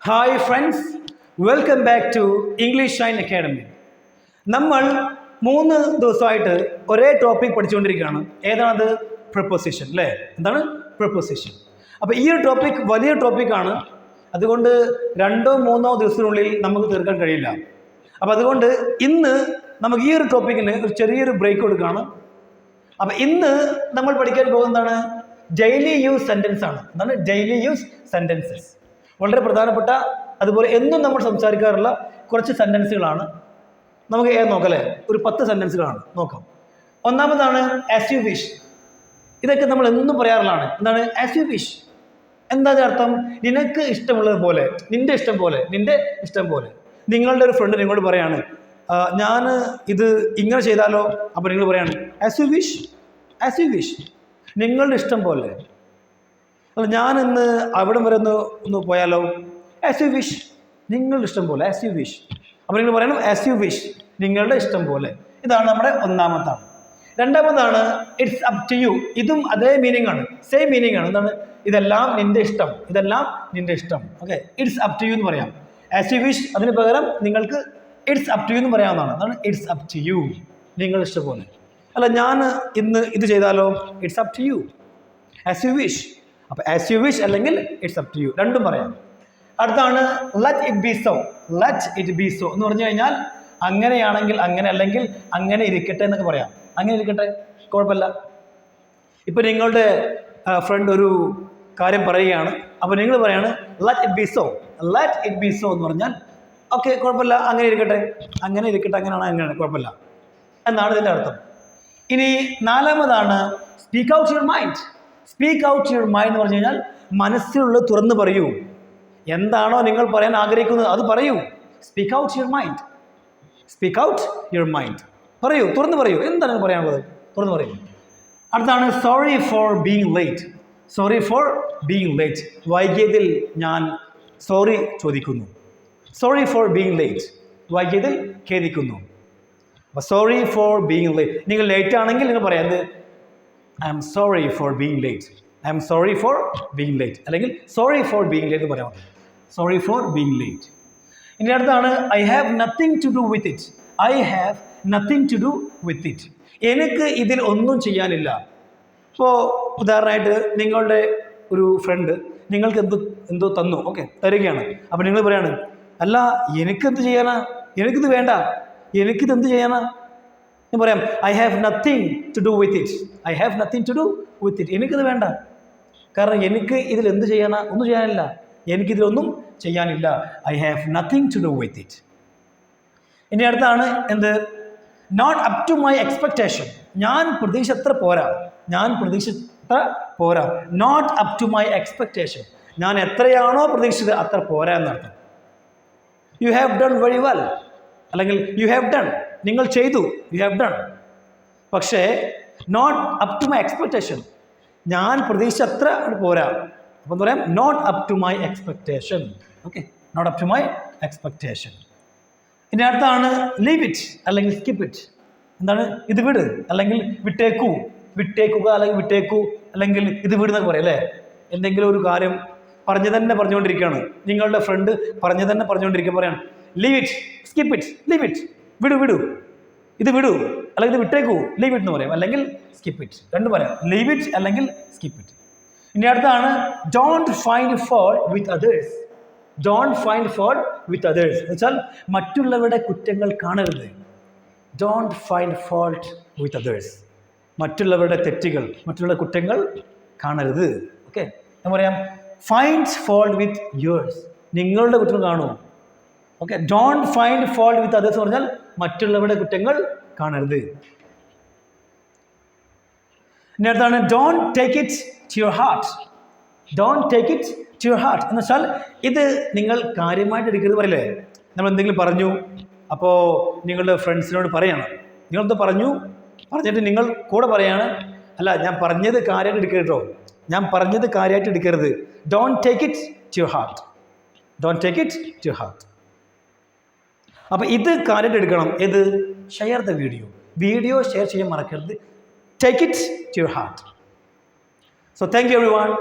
Hi friends, welcome back to English Shine Academy. നമ്മൾ 3 ദിവസമായിട്ട് ഒരേ ടോപ്പിക് പഠിച്ചുകൊണ്ടിരിക്കുകയാണ്. ഏതാണത്? പ്രിപ്പോസിഷൻ അല്ലേ? എന്താണ് പ്രിപ്പോസിഷൻ? അപ്പോൾ ഈ ഒരു ടോപ്പിക് വലിയ ടോപ്പിക്കാണ്. അതുകൊണ്ട് 2-3 ദിവസത്തിനുള്ളിൽ നമുക്ക് തീർക്കാൻ കഴിയില്ല. അപ്പോൾ അതുകൊണ്ട് ഇന്ന് നമുക്ക് ഈ ഒരു ടോപ്പിക്കിന് ഒരു ചെറിയൊരു ബ്രേക്ക് കൊടുക്കുകയാണ്. അപ്പോൾ ഇന്ന് നമ്മൾ പഠിക്കാൻ പോകുന്നതാണ് ഡെയിലി യൂസ് സെൻറ്റൻസ് ആണ്. എന്താണ് ഡെയിലി യൂസ് സെൻറ്റൻസസ്? വളരെ പ്രധാനപ്പെട്ട, അതുപോലെ എന്നും നമ്മൾ സംസാരിക്കാറുള്ള കുറച്ച് സെൻറ്റൻസുകളാണ്. നമുക്ക് നോക്കാം അല്ലേ? ഒരു 10 സെൻറ്റൻസുകളാണ് നോക്കാം. ഒന്നാമതാണ് ആസ് യു വിഷ്. ഇതൊക്കെ നമ്മൾ എന്നും പറയാറുള്ളതാണ്. എന്താണ് ആസ് യു വിഷ്? എന്താ അർത്ഥം? നിനക്ക് ഇഷ്ടമുള്ളത് പോലെ, നിന്റെ ഇഷ്ടം പോലെ, നിന്റെ ഇഷ്ടം പോലെ. നിങ്ങളുടെ ഒരു ഫ്രണ്ട് നിങ്ങളോട് പറയാണ്, ഞാൻ ഇത് ഇങ്ങനെ ചെയ്താലോ? അപ്പോൾ നിങ്ങൾ പറയാണ് as you wish, as you wish, നിങ്ങളുടെ ഇഷ്ടം പോലെ. അല്ല, ഞാൻ ഇന്ന് അവിടെ വരെ ഒന്ന് പോയാലോ? ആസ് യു വിഷ്, നിങ്ങളുടെ ഇഷ്ടം പോലെ, ആസ് യു വിഷ്. അപ്പോൾ നിങ്ങൾ പറയണം ആസ് യു വിഷ്, നിങ്ങളുടെ ഇഷ്ടം പോലെ. ഇതാണ് നമ്മുടെ ഒന്നാമത്താണ്. രണ്ടാമതാണ് ഇറ്റ്സ് അപ് ടു യു. ഇതും അതേ മീനിങ് ആണ്, സെയിം മീനിങ് ആണ്. എന്താണ്? ഇതെല്ലാം നിന്റെ ഇഷ്ടം, ഇതെല്ലാം നിന്റെ ഇഷ്ടം. Okay, it's up to you എന്ന് പറയാം. ആസ് യു വിഷ് അതിന് പകരം നിങ്ങൾക്ക് ഇറ്റ്സ് അപ് ടു യു എന്ന് പറയാവുന്നതാണ്. അതാണ് ഇറ്റ്സ് അപ് ടു യു, നിങ്ങളുടെ ഇഷ്ടം പോലെ. അല്ല, ഞാൻ ഇന്ന് ഇത് ചെയ്താലോ? It's up to you, as you wish. അപ്പോൾ ആസ് യു വിഷ് അല്ലെങ്കിൽ ഇറ്റ്സ് അപ് ടു യു, രണ്ടും പറയാം. അടുത്താണ് let it be so. Let it be so എന്ന് പറഞ്ഞു കഴിഞ്ഞാൽ അങ്ങനെയാണെങ്കിൽ അങ്ങനെ, അല്ലെങ്കിൽ അങ്ങനെ ഇരിക്കട്ടെ എന്നൊക്കെ പറയാം. അങ്ങനെ ഇരിക്കട്ടെ, കുഴപ്പമില്ല. ഇപ്പം നിങ്ങളുടെ ഫ്രണ്ട് ഒരു കാര്യം പറയുകയാണ്, അപ്പോൾ നിങ്ങൾ പറയാണ് let it be so. Let it be so എന്ന് പറഞ്ഞാൽ ഓക്കെ, കുഴപ്പമില്ല, അങ്ങനെ ഇരിക്കട്ടെ, അങ്ങനെ ഇരിക്കട്ടെ, അങ്ങനെയാണ്, അങ്ങനെയാണ്, കുഴപ്പമില്ല എന്നാണ് ഇതിൻ്റെ അർത്ഥം. ഇനി നാലാമതാണ് speak out your mind. Speak out your mind എന്ന് പറഞ്ഞു കഴിഞ്ഞാൽ മനസ്സിലുള്ളത് തുറന്ന് പറയൂ. എന്താണോ നിങ്ങൾ പറയാൻ ആഗ്രഹിക്കുന്നത് അത് പറയൂ. Speak out your mind, speak out your mind. പറയൂ, തുറന്ന് പറയൂ. എന്താണ് പറയാനുള്ളത്? തുറന്ന് പറയൂ. അടുത്താണ് sorry for being late. Sorry for being late, വൈകിയതിൽ ഞാൻ സോറി ചോദിക്കുന്നു. സോറി ഫോർ ബീങ് ലേറ്റ്, വൈകിയതിൽ ഖേദിക്കുന്നു. അപ്പോൾ സോറി ഫോർ ബീങ് ലേറ്റ്. നിങ്ങൾ ലേറ്റ് ആണെങ്കിൽ നിങ്ങൾ പറയാം I am sorry for being late, I am sorry for being late, അല്ലെങ്കിൽ സോറി ഫോർ ബീങ് ലേറ്റ് എന്ന് പറയാം. Sorry for being late. ഇനി അടുത്താണ് I have nothing to do with it. I have nothing to do with it. എനിക്ക് ഇതിൽ ഒന്നും ചെയ്യാനില്ല. ഇപ്പോൾ ഉദാഹരണമായിട്ട് നിങ്ങളുടെ ഒരു ഫ്രണ്ട് നിങ്ങൾക്ക് എന്തോ തന്നു, ഓക്കെ, തരികയാണ്. അപ്പോൾ നിങ്ങൾ പറയാണ്, അല്ല എനിക്കെന്ത് ചെയ്യാനാ, എനിക്കിത് വേണ്ട, എനിക്കിത് എന്ത് ചെയ്യാനാ? ഞാൻ പറയാം I have nothing to do with it, I have nothing to do with it. എനിക്കിത് വേണ്ട, കാരണം എനിക്ക് ഇതിൽ എന്ത് ചെയ്യാനാ? ഒന്നും ചെയ്യാനില്ല, എനിക്കിതിലൊന്നും ചെയ്യാനില്ല. I have nothing to do with it. ഇനി അടുത്താണ് എന്ത്? Not up to my expectation. ഞാൻ പ്രതീക്ഷത്ര പോരാ, ഞാൻ പ്രതീക്ഷത്ര പോരാ. Not up to my expectation, ഞാൻ എത്രയാണോ പ്രതീക്ഷിച്ചത് അത്ര പോരാ എന്നർത്ഥം. You have done very well, അല്ലെങ്കിൽ യു ഹാവ് ഡൺ, നിങ്ങൾ ചെയ്തു, യു ഹാവ് ഡൺ. പക്ഷേ not up to my expectation, ഞാൻ പ്രതീക്ഷ അത്ര പോരാ. അപ്പം എന്താ പറയാം? Not up to my expectation. Okay, not up to my expectation. ഇനി അടുത്താണ് ലീവ് ഇറ്റ് അല്ലെങ്കിൽ സ്കിപ്പ് ഇറ്റ്. എന്താണ്? ഇത് വിട്, അല്ലെങ്കിൽ വിട്ടേക്കൂ, വിട്ടേക്കുക, അല്ലെങ്കിൽ വിട്ടേക്കൂ, അല്ലെങ്കിൽ ഇത് വിടുന്നൊക്കെ പറയാം അല്ലേ? എന്തെങ്കിലും ഒരു കാര്യം പറഞ്ഞു തന്നെ പറഞ്ഞുകൊണ്ടിരിക്കുകയാണ്, നിങ്ങളുടെ ഫ്രണ്ട് പറഞ്ഞു തന്നെ പറഞ്ഞുകൊണ്ടിരിക്കുക, പറയാണ് leave it, skip it, leave it, വിടു വിടു, ഇത് വിടൂ, അല്ലെങ്കിൽ ഇത് വിട്ടേക്കൂ, ലീവ് ഇറ്റ് എന്ന് പറയാം, അല്ലെങ്കിൽ സ്കിപ്പ് ഇറ്റ്, രണ്ടും പറയാം. ലീവ് ഇറ്റ് അല്ലെങ്കിൽ സ്കിപ്പ് ഇറ്റ്. ഇനി അടുത്താണ് don't find fault with others. Don't find fault with others എന്ന് വെച്ചാൽ മറ്റുള്ളവരുടെ കുറ്റങ്ങൾ കാണരുത്. Don't find fault with others, മറ്റുള്ളവരുടെ തെറ്റുകൾ, മറ്റുള്ള കുറ്റങ്ങൾ കാണരുത്. ഓക്കെ, ഞാൻ പറയാം ഫൈൻഡ് ഫോൾട്ട് വിത്ത് യുവേഴ്സ്, നിങ്ങളുടെ കുറ്റം കാണൂ. Okay, don't find fault with others പറഞ്ഞാൽ മറ്റുള്ളവരുടെ കുറ്റങ്ങൾ കാണരുത്. ഇനി അടുത്താണ് don't take it to your heart. Don't take it to your heart എന്ന് വെച്ചാൽ ഇത് നിങ്ങൾ കാര്യമായിട്ട് എടുക്കരുത്. പറയില്ലേ, നമ്മൾ എന്തെങ്കിലും പറഞ്ഞു, അപ്പോൾ നിങ്ങളുടെ ഫ്രണ്ട്സിനോട് പറയണം, നിങ്ങളെന്തോ പറഞ്ഞു, പറഞ്ഞിട്ട് നിങ്ങൾ കൂടെ പറയാണ്, അല്ല ഞാൻ പറഞ്ഞത് കാര്യമായിട്ട് എടുക്കരുത് കേട്ടോ, ഞാൻ പറഞ്ഞത് കാര്യമായിട്ട് എടുക്കരുത്. Don't take it to your heart, don't take it to your heart. അപ്പോൾ ഇത് കാര്യമായിട്ട് എടുക്കണം. ഏത്? Share the video, video share ചെയ്യാൻ മറക്കരുത്. Take it to your heart. So thank you everyone.